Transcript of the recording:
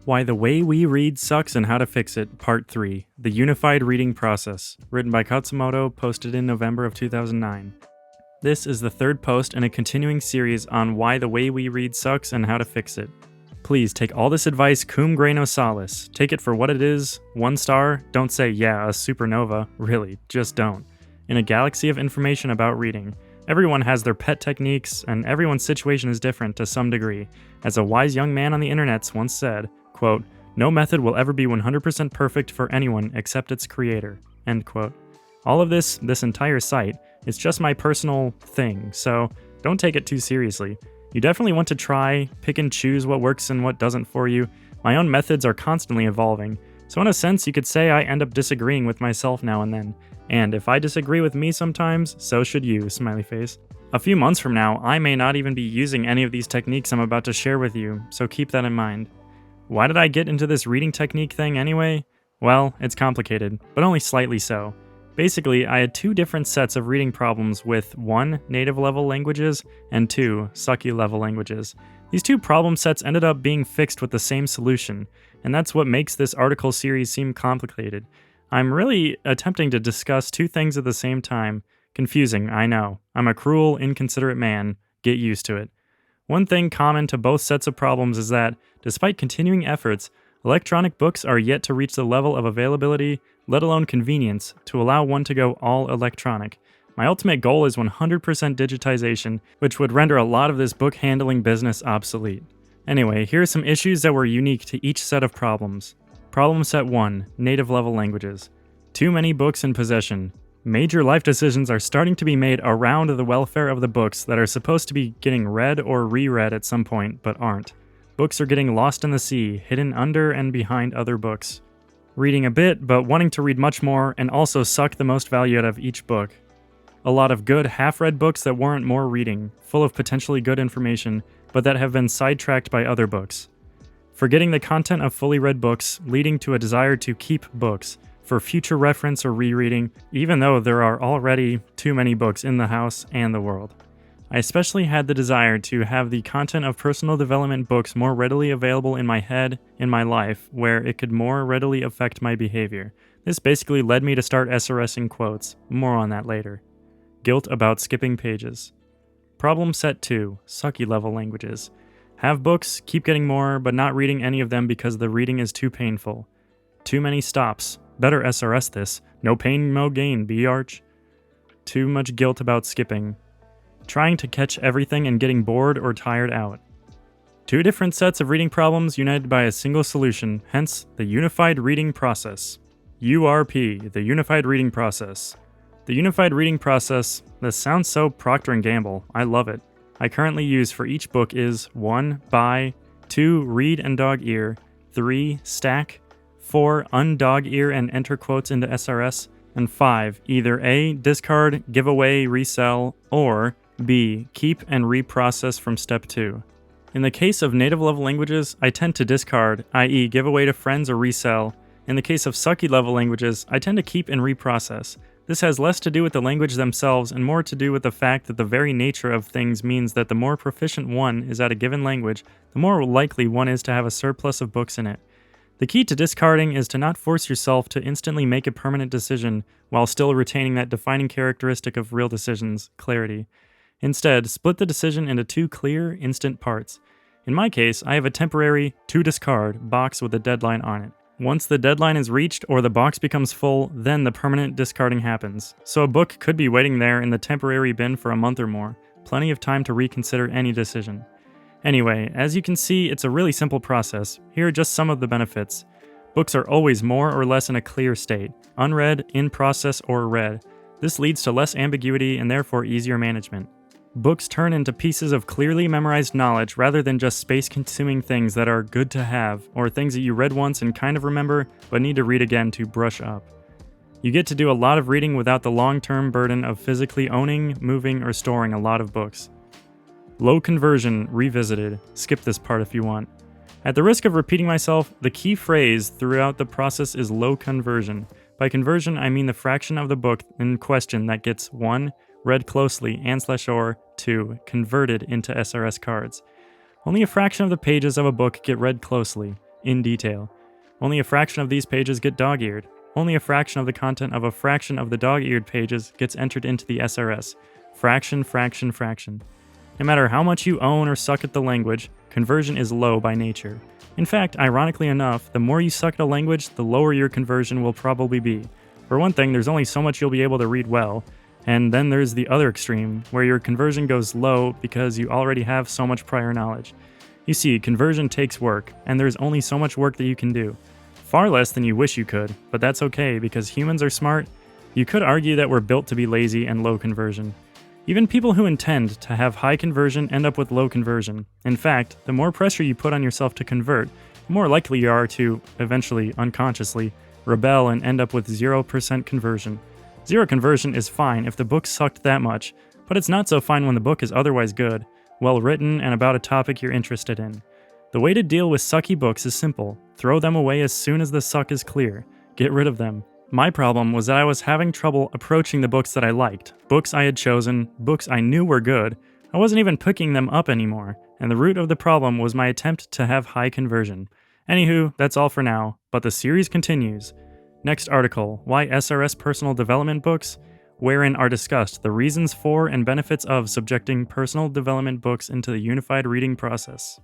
Why the Way We Read Sucks and How to Fix It, Part 3, The Unified Reading Process, written by Khatzumoto, posted in November of 2009. This is the third post in a continuing series on why the way we read sucks and how to fix it. Please take all this advice cum grano salis. Take it for what it is. 1 star. Don't say, yeah, a supernova. Really, just don't. In a galaxy of information about reading, everyone has their pet techniques, and everyone's situation is different to some degree. As a wise young man on the internets once said, quote, "No method will ever be 100% perfect for anyone except its creator," end quote. All of this entire site, it's just my personal thing, so don't take it too seriously. You definitely want to try, pick and choose what works and what doesn't for you. My own methods are constantly evolving, so in a sense you could say I end up disagreeing with myself now and then. And if I disagree with me sometimes, so should you, smiley face. A few months from now, I may not even be using any of these techniques I'm about to share with you, so keep that in mind. Why did I get into this reading technique thing anyway? Well, it's complicated, but only slightly so. Basically, I had 2 different sets of reading problems with 1. Native level languages, and 2. Sucky level languages. These 2 problem sets ended up being fixed with the same solution, and that's what makes this article series seem complicated. I'm really attempting to discuss 2 things at the same time. Confusing, I know. I'm a cruel, inconsiderate man. Get used to it. One thing common to both sets of problems is that, despite continuing efforts, electronic books are yet to reach the level of availability, let alone convenience, to allow one to go all electronic. My ultimate goal is 100% digitization, which would render a lot of this book handling business obsolete. Anyway, here are some issues that were unique to each set of problems. Problem set 1, native level languages. Too many books in possession. Major life decisions are starting to be made around the welfare of the books that are supposed to be getting read or reread at some point, but aren't. Books are getting lost in the sea, hidden under and behind other books. Reading a bit, but wanting to read much more, and also suck the most value out of each book. A lot of good, half-read books that warrant more reading, full of potentially good information, but that have been sidetracked by other books. Forgetting the content of fully read books, leading to a desire to keep books, for future reference or rereading, even though there are already too many books in the house and the world. I especially had the desire to have the content of personal development books more readily available in my head, in my life, where it could more readily affect my behavior. This basically led me to start SRSing quotes. More on that later. Guilt about skipping pages. Problem set 2, sucky level languages. Have books, keep getting more, but not reading any of them because the reading is too painful. Too many stops. Better SRS this. No pain, no gain, B-arch. Too much guilt about skipping. Trying to catch everything and getting bored or tired out. 2 different sets of reading problems united by a single solution, hence the Unified Reading Process. URP, the Unified Reading Process. The Unified Reading Process, this sounds so Procter & Gamble, I love it. I currently use for each book is 1. Buy, 2. Read and dog ear, 3. Stack, 4. Undog ear and enter quotes into SRS, and 5. Either A. Discard, give away, resell, or B. Keep and reprocess from step 2. In the case of native level languages, I tend to discard, i.e. give away to friends or resell. In the case of sucky level languages, I tend to keep and reprocess. This has less to do with the language themselves and more to do with the fact that the very nature of things means that the more proficient one is at a given language, the more likely one is to have a surplus of books in it. The key to discarding is to not force yourself to instantly make a permanent decision while still retaining that defining characteristic of real decisions, clarity. Instead, split the decision into 2 clear, instant parts. In my case, I have a temporary to discard box with a deadline on it. Once the deadline is reached or the box becomes full, then the permanent discarding happens. So a book could be waiting there in the temporary bin for a month or more, plenty of time to reconsider any decision. Anyway, as you can see, it's a really simple process. Here are just some of the benefits. Books are always more or less in a clear state, unread, in process, or read. This leads to less ambiguity and therefore easier management. Books turn into pieces of clearly memorized knowledge rather than just space-consuming things that are good to have, or things that you read once and kind of remember, but need to read again to brush up. You get to do a lot of reading without the long-term burden of physically owning, moving, or storing a lot of books. Low conversion, revisited. Skip this part if you want. At the risk of repeating myself, the key phrase throughout the process is low conversion. By conversion, I mean the fraction of the book in question that gets 1. Read closely and/or 2. Converted into SRS cards. Only a fraction of the pages of a book get read closely. in detail. Only a fraction of these pages get dog-eared. Only a fraction of the content of a fraction of the dog-eared pages gets entered into the SRS. Fraction, fraction, fraction. No matter how much you own or suck at the language, conversion is low by nature. In fact, ironically enough, the more you suck at a language, the lower your conversion will probably be. For one thing, there's only so much you'll be able to read well, and then there's the other extreme, where your conversion goes low because you already have so much prior knowledge. You see, conversion takes work, and there's only so much work that you can do. Far less than you wish you could, but that's okay because humans are smart. You could argue that we're built to be lazy and low conversion. Even people who intend to have high conversion end up with low conversion. In fact, the more pressure you put on yourself to convert, the more likely you are to, eventually, unconsciously, rebel and end up with 0% conversion. Zero conversion is fine if the book sucked that much, but it's not so fine when the book is otherwise good, well written, and about a topic you're interested in. The way to deal with sucky books is simple. Throw them away as soon as the suck is clear. Get rid of them. My problem was that I was having trouble approaching the books that I liked, books I had chosen, books I knew were good. I wasn't even picking them up anymore, and the root of the problem was my attempt to have high conversion. Anywho, that's all for now, but the series continues. Next article, Why SRS Personal Development Books? Wherein are discussed the reasons for and benefits of subjecting personal development books into the unified reading process.